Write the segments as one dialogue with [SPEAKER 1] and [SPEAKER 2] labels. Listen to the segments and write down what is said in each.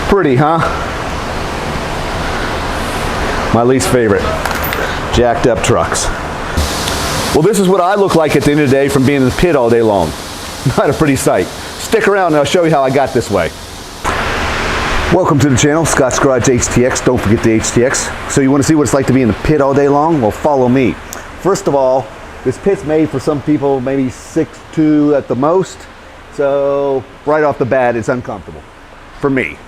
[SPEAKER 1] Pretty, huh? My least favorite, jacked up trucks. Well, this is what I look like at the end of the day from being in the pit all day long. Not a pretty sight. Stick around and I'll show you how I got this way. Welcome to the channel, Scott's Garage HTX. Don't forget the HTX. So you want to see what it's like to be in the pit all day long? Well, follow me. First of all, this pit's made for some people, maybe 6'2" at the most. So right off the bat, it's uncomfortable for me.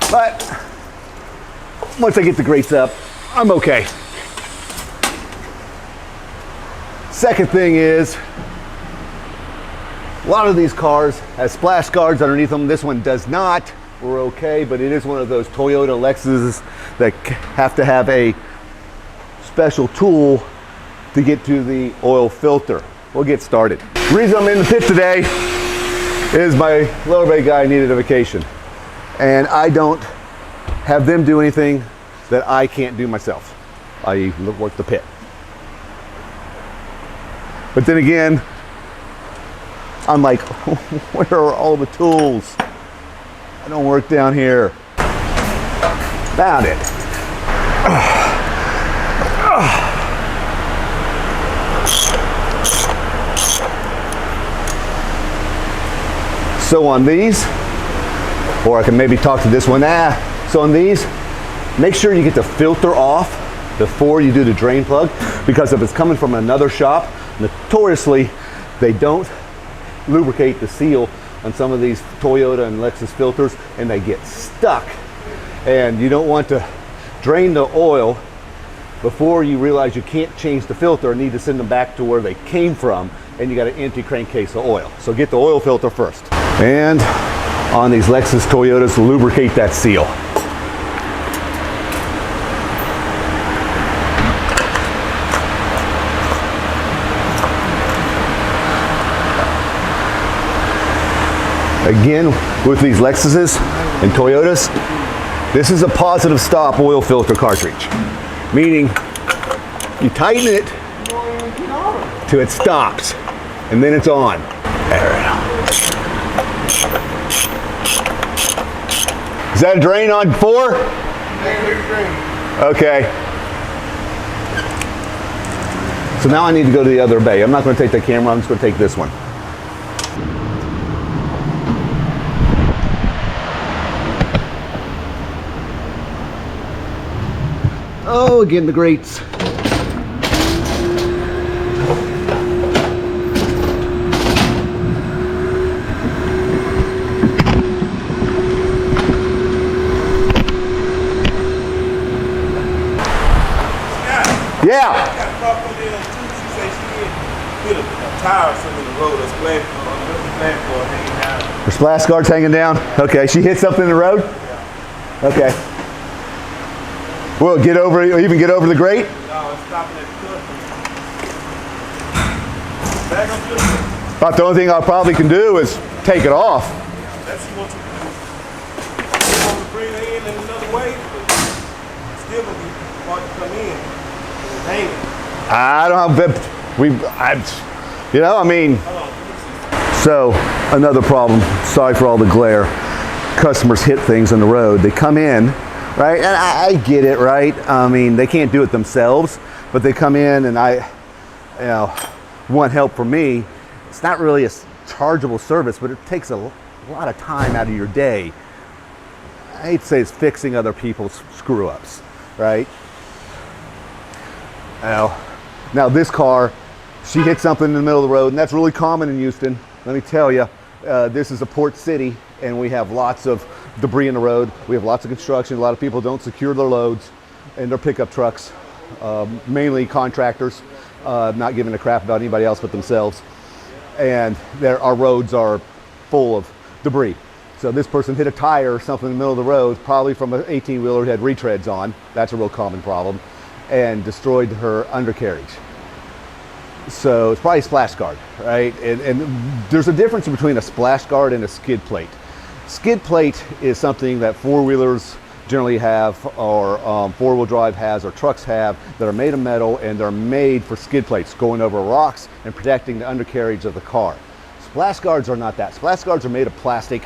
[SPEAKER 1] But once I get the grates up, I'm okay. Second thing is, a lot of these cars have splash guards underneath them. This one does not. We're okay, but it is one of those Toyota Lexuses that have to have a special tool to get to the oil filter. We'll get started. The reason I'm in the pit today is my lower bay guy needed a vacation, and I don't have them do anything that I can't do myself, i.e. work the pit. But then again, I'm like, where are all the tools? I don't work down here. Found it. So on these, or I can maybe talk to this one. So on these, make sure you get the filter off before you do the drain plug, because if it's coming from another shop, notoriously, they don't lubricate the seal on some of these Toyota and Lexus filters, and they get stuck. And you don't want to drain the oil before you realize you can't change the filter and need to send them back to where they came from, and you got an empty crankcase of oil. So get the oil filter first. And on these Lexus Toyotas, lubricate that seal. Again, with these Lexuses and Toyotas, this is a positive stop oil filter cartridge. Meaning, you tighten it till it stops, and then it's on. There we go. Is that a drain on 4? Okay. So now I need to go to the other bay. I'm not going to take the camera, I'm just going to take this one. Oh, again, the grates. Yeah. Her splash guard's hanging down. Okay, she hit something in the road? Okay. Well, get over, even get over the grate?
[SPEAKER 2] No, it's stopping at the back up to
[SPEAKER 1] About the only thing I probably can do is take it off.
[SPEAKER 2] That's what you do. You want to bring it in another way, but still going to be hard to come in. Hanging.
[SPEAKER 1] I don't have, you know, I mean. So, another problem, sorry for all the glare. Customers hit things on the road. They come in, right? And I get it, right? I mean, they can't do it themselves, but they come in and want help from me. It's not really a chargeable service, but it takes a lot of time out of your day. I hate to say it's fixing other people's screw-ups, right? Now this car, she hit something in the middle of the road, and that's really common in Houston. Let me tell you, this is a port city, and we have lots of debris in the road. We have lots of construction. A lot of people don't secure their loads in their pickup trucks, mainly contractors, not giving a crap about anybody else but themselves. And our roads are full of debris. So this person hit a tire or something in the middle of the road, probably from an 18-wheeler that had retreads on. That's a real common problem. And destroyed her undercarriage. So it's probably a splash guard, right? And there's a difference between a splash guard and a skid plate. Skid plate is something that four-wheelers generally have, or four-wheel drive has, or trucks have, that are made of metal, and they're made for skid plates, going over rocks and protecting the undercarriage of the car. Splash guards are not that. Splash guards are made of plastic,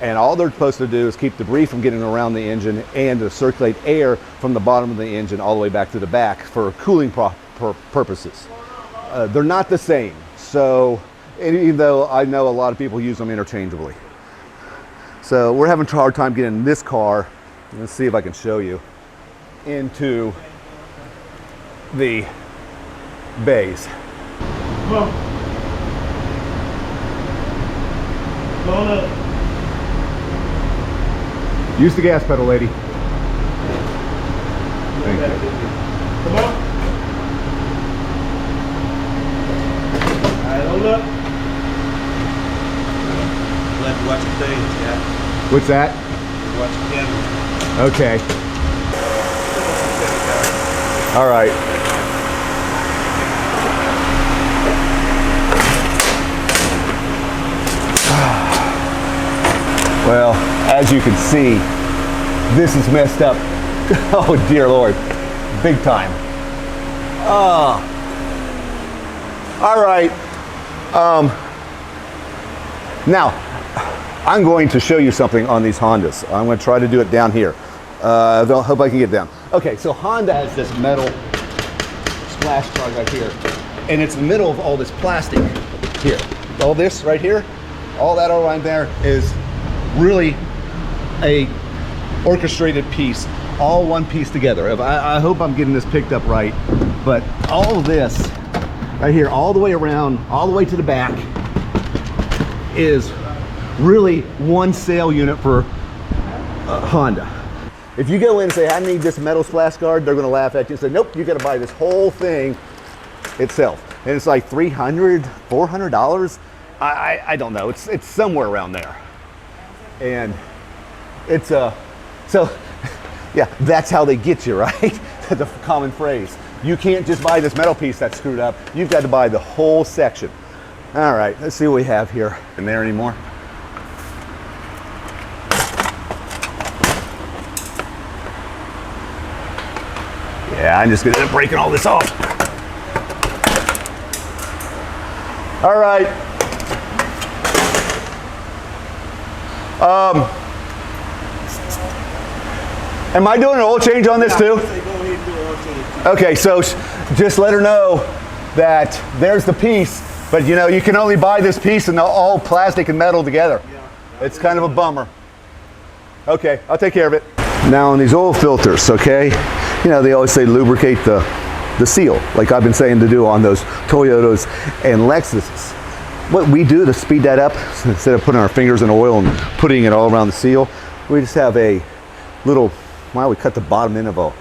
[SPEAKER 1] and all they're supposed to do is keep debris from getting around the engine and to circulate air from the bottom of the engine all the way back to the back for cooling purposes. They're not the same, so even though I know a lot of people use them interchangeably. So we're having a hard time getting this car, let's see if I can show you, into the bays.
[SPEAKER 2] Come on. Come on up.
[SPEAKER 1] Use the gas pedal, lady. Thank you.
[SPEAKER 2] Come on. All right, hold up. You'll have to watch your things, yeah.
[SPEAKER 1] What's that?
[SPEAKER 2] Watch your camera.
[SPEAKER 1] Okay. All right. Well, as you can see, this is messed up. Oh dear Lord, big time. All right. Now, I'm going to show you something on these Hondas. I'm going to try to do it down here. I hope I can get down. Okay, so Honda has this metal splash guard right here, and it's in the middle of all this plastic here. All this right here, all that around there is really a orchestrated piece, all one piece together. I hope I'm getting this picked up right, but all of this right here, all the way around, all the way to the back, is really one sail unit for Honda. If you go in and say, I need this metal splash guard, they're gonna laugh at you and say, nope, you gotta buy this whole thing itself. And it's like $300, $400. I don't know, it's somewhere around there. And it's so yeah, that's how they get you, right? That's a common phrase. You can't just buy this metal piece that's screwed up. You've got to buy the whole section. All right, let's see what we have here. In there anymore? Yeah, I'm just gonna end up breaking all this off. All right. Am I doing an oil change on this too? Okay, so just let her know that there's the piece, but you know, you can only buy this piece and all plastic and metal together. It's kind of a bummer. Okay, I'll take care of it. Now on these oil filters, okay, you know, they always say lubricate the seal, like I've been saying to do on those Toyotas and Lexuses. What we do to speed that up, instead of putting our fingers in oil and putting it all around the seal, we just have a little, well, we cut the bottom end of a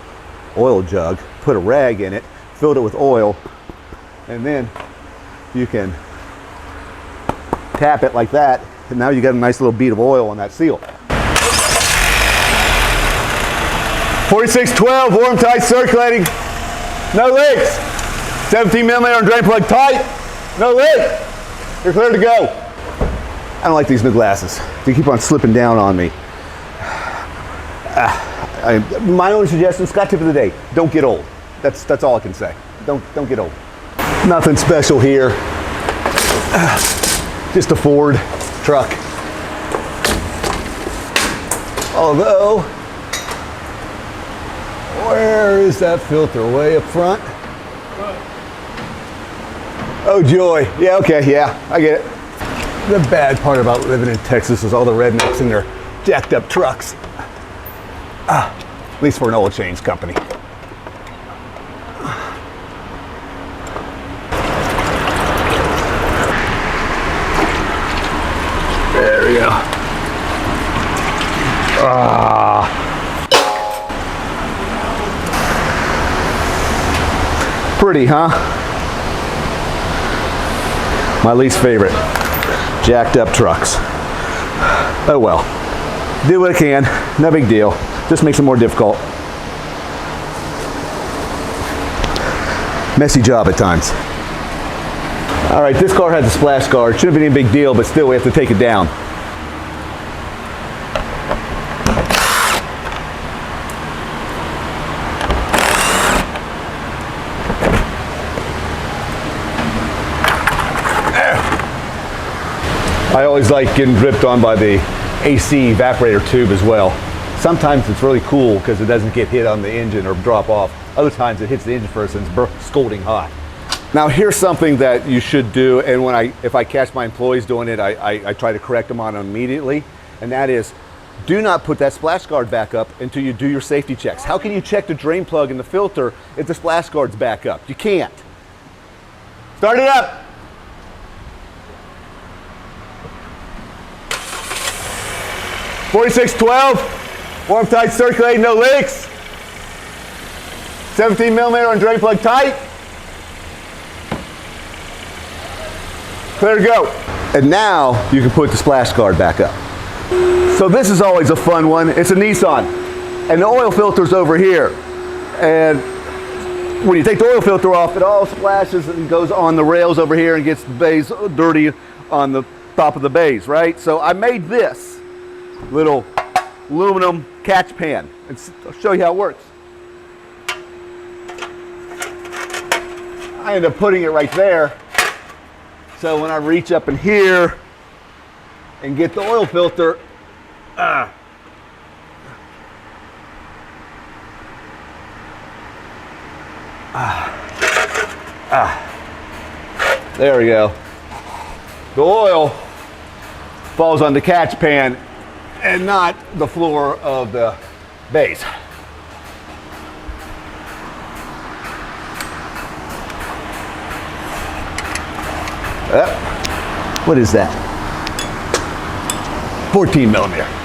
[SPEAKER 1] oil jug, put a rag in it, filled it with oil, and then you can tap it like that, and now you got a nice little bead of oil on that seal. 4612, warm, tight, circulating, no leaks. 17 millimeter on drain plug tight, no leak. You're clear to go. I don't like these new glasses. They keep on slipping down on me. My only suggestion, Scott tip of the day, don't get old. That's all I can say. Don't get old. Nothing special here. Just a Ford truck. Although, where is that filter? Way up front? Oh joy. Yeah, okay, yeah, I get it. The bad part about living in Texas is all the rednecks in their jacked up trucks. At least for an oil change company. There we go. Pretty, huh? My least favorite, jacked up trucks. Oh well, do what I can, no big deal. Just makes it more difficult. Messy job at times. All right, this car has a splash guard. Shouldn't be any big deal, but still we have to take it down. I always like getting dripped on by the AC evaporator tube as well. Sometimes it's really cool because it doesn't get hit on the engine or drop off. Other times it hits the engine first and it's scalding hot. Now here's something that you should do, and if I catch my employees doing it, I try to correct them on it immediately, and that is, do not put that splash guard back up until you do your safety checks. How can you check the drain plug and the filter if the splash guard's back up? You can't. Start it up. .4612, warm tight, circulating, no leaks. 17mm on drain plug tight. Clear to go. And now you can put the splash guard back up. So this is always a fun one. It's a Nissan, and the oil filter's over here. And when you take the oil filter off, it all splashes and goes on the rails over here and gets the bays dirty on the top of the bays, right? So I made this little aluminum catch pan, and I'll show you how it works. I end up putting it right there, so when I reach up in here and get the oil filter, there we go. The oil falls on the catch pan and not the floor of the bays. What is that? 14mm.